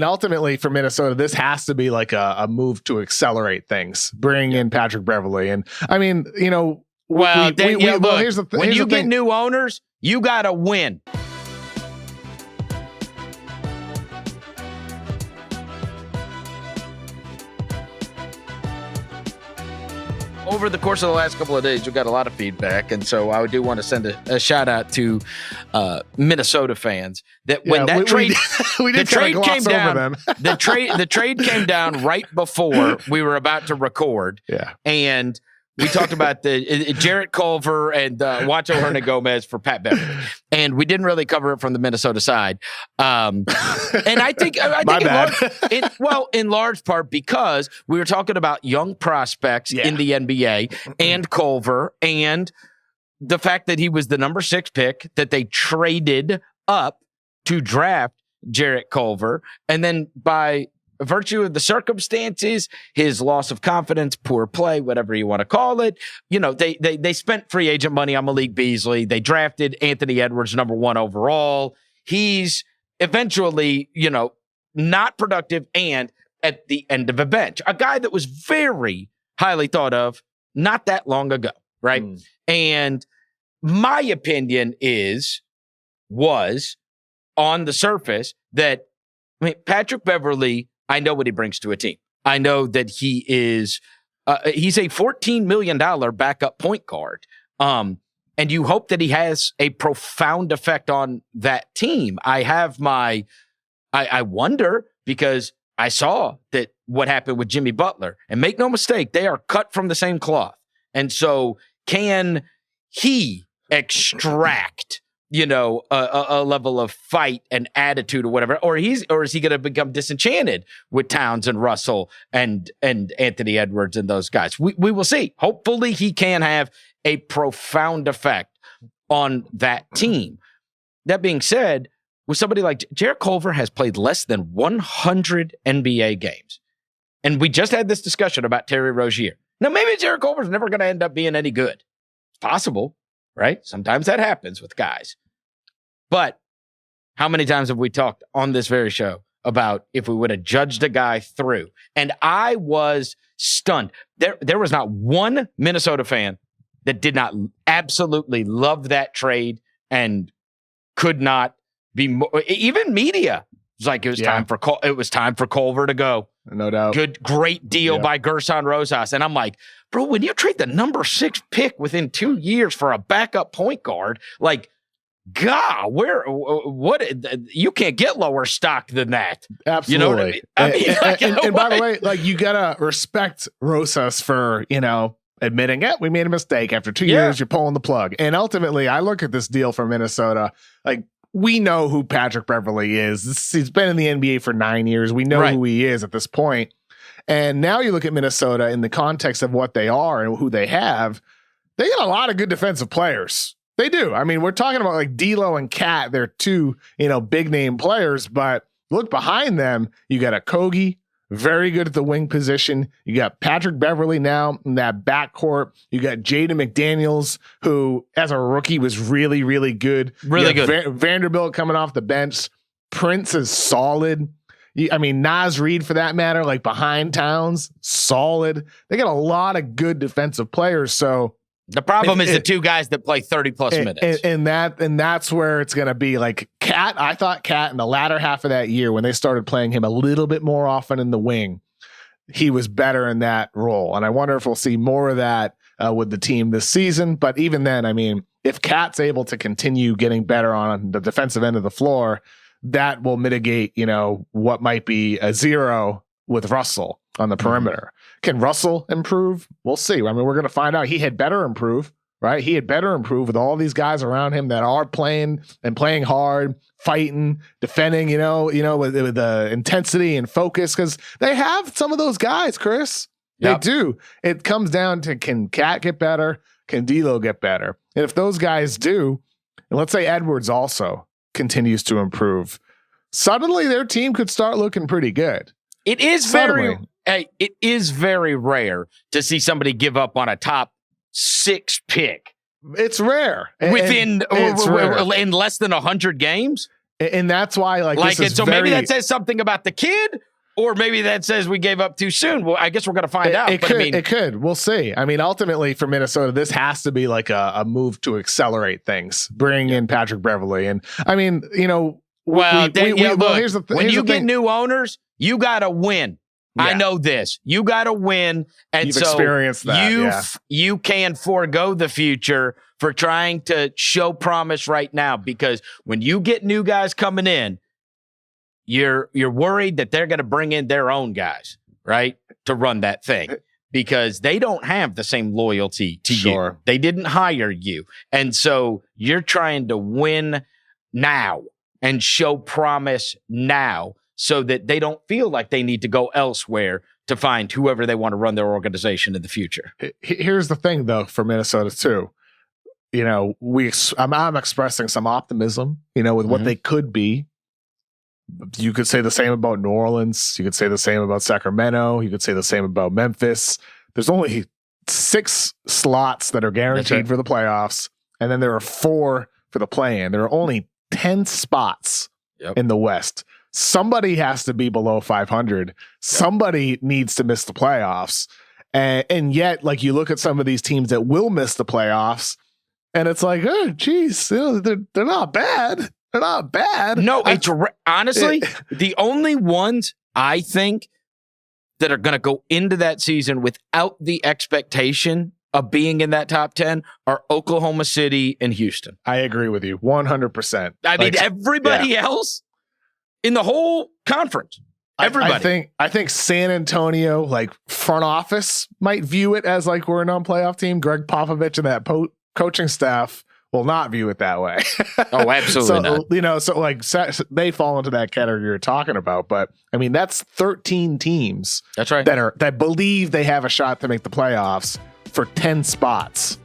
And ultimately for Minnesota, this has to be like a move to accelerate things. Bring in Patrick Beverley. And I mean, you know, look, here's the when you get thing. new owners, you got to win. Over the course of the last couple of days, we got a lot of feedback, and so I do want to send a shout out to Minnesota fans that when that trade came down, the trade came down right before we were about to record, and we talked about the Jarrett Culver and Juancho Hernangomez for Pat Beverley, and we didn't really cover it from the Minnesota side. And I think in large part because we were talking about young prospects in the NBA and Culver, and the fact that he was the number 6 pick that they traded up to draft Jarrett Culver, and then by virtue of the circumstances, his loss of confidence, poor play, whatever you want to call it, you know, they spent free agent money on Malik Beasley. They drafted Anthony Edwards, number 1 overall. He's eventually, you know, not productive and at the end of a bench. A guy that was very highly thought of not that long ago, right? And my opinion was on the surface that, I mean, Patrick Beverley, I know what he brings to a team. I know that he is he's a $14 million backup point guard. And you hope that he has a profound effect on that team. I wonder, because I saw that what happened with Jimmy Butler, and make no mistake, they are cut from the same cloth. And so can he extract, you know, a level of fight and attitude or whatever, or is he going to become disenchanted with Towns and Russell and Anthony Edwards and those guys? We will see. Hopefully he can have a profound effect on that team. That being said, with somebody like Jarrett Culver has played less than 100 NBA games. And we just had this discussion about Terry Rozier. Now, maybe Jarrett Culver's never going to end up being any good. It's possible, right? Sometimes that happens with guys. But how many times have we talked on this very show about if we would have judged a guy through? And I was stunned. There was not one Minnesota fan that did not absolutely love that trade and could not be more. Even media was like, it was time for Culver to go. No doubt. Great deal by Gerson Rosas. And I'm like, bro, when you trade the number 6 pick within 2 years for a backup point guard, like, God, you can't get lower stock than that. Absolutely. You know what I mean? And by the way, like, you gotta respect Rosas for, you know, admitting it. We made a mistake. After 2 years, you're pulling the plug. And ultimately, I look at this deal for Minnesota, like, we know who Patrick Beverley is. He's been in the NBA for 9 years. We know who he is at this point. And now you look at Minnesota in the context of what they are and who they have. They got a lot of good defensive players. They do. I mean, we're talking about like D'Lo and Cat. They're 2, you know, big name players, but look behind them. You got a Kogi, very good at the wing position. You got Patrick Beverley now in that backcourt. You got Jaden McDaniels, who as a rookie was really, really good. Really good. Vanderbilt coming off the bench. Prince is solid. I mean, Naz Reid, for that matter, like behind Towns, solid. They got a lot of good defensive players. So the problem is the 2 guys that play 30-plus minutes. And that's where it's going to be. Like Cat, I thought Cat in the latter half of that year when they started playing him a little bit more often in the wing, he was better in that role. And I wonder if we'll see more of that with the team this season. But even then, I mean, if Cat's able to continue getting better on the defensive end of the floor, that will mitigate, you know, what might be a 0 with Russell on the perimeter. Can Russell improve? We'll see. I mean, we're going to find out. He had better improve, right? He had better improve with all these guys around him that are playing hard, fighting, defending, you know, with the intensity and focus, because they have some of those guys, Chris. Yep. They do. It comes down to, can Cat get better? Can D'Lo get better? And if those guys do, and let's say Edwards also continues to improve, suddenly their team could start looking pretty good. It is very rare to see somebody give up on a top 6 pick. It's rare. In less than 100 games. And that's why, maybe that says something about the kid, or maybe that says we gave up too soon. Well, I guess we're going to find out. It could. We'll see. I mean, ultimately for Minnesota, this has to be like a move to accelerate things. Bring in Patrick Beverley, and I mean, here's the thing. When you get new owners, you got to win. Yeah. I know this. You got to win, and you've experienced that. You can forego the future for trying to show promise right now, because when you get new guys coming in, you're worried that they're going to bring in their own guys, right, to run that thing, because they don't have the same loyalty to you. They didn't hire you, and so you're trying to win now and show promise now, so that they don't feel like they need to go elsewhere to find whoever they want to run their organization in the future. Here's the thing, though, for Minnesota too. I'm expressing some optimism, with what they could be. You could say the same about New Orleans. You could say the same about Sacramento. You could say the same about Memphis. There's only 6 slots that are guaranteed for the playoffs, and then there are 4 for the play-in. There are only 10 spots in the West. Somebody has to be below 500. Somebody needs to miss the playoffs. And yet, you look at some of these teams that will miss the playoffs, and it's like, oh, geez, they're not bad. They're not bad. No, honestly, the only ones I think that are going to go into that season without the expectation of being in that top 10 are Oklahoma City and Houston. I agree with you 100%. I mean, everybody else in the whole conference. Everybody. I think San Antonio, front office, might view it as we're a non-playoff team. Greg Popovich and that coaching staff will not view it that way. Oh, absolutely not. They fall into that category you're talking about. But I mean, that's 13 teams. That's right. That believe they have a shot to make the playoffs for 10 spots.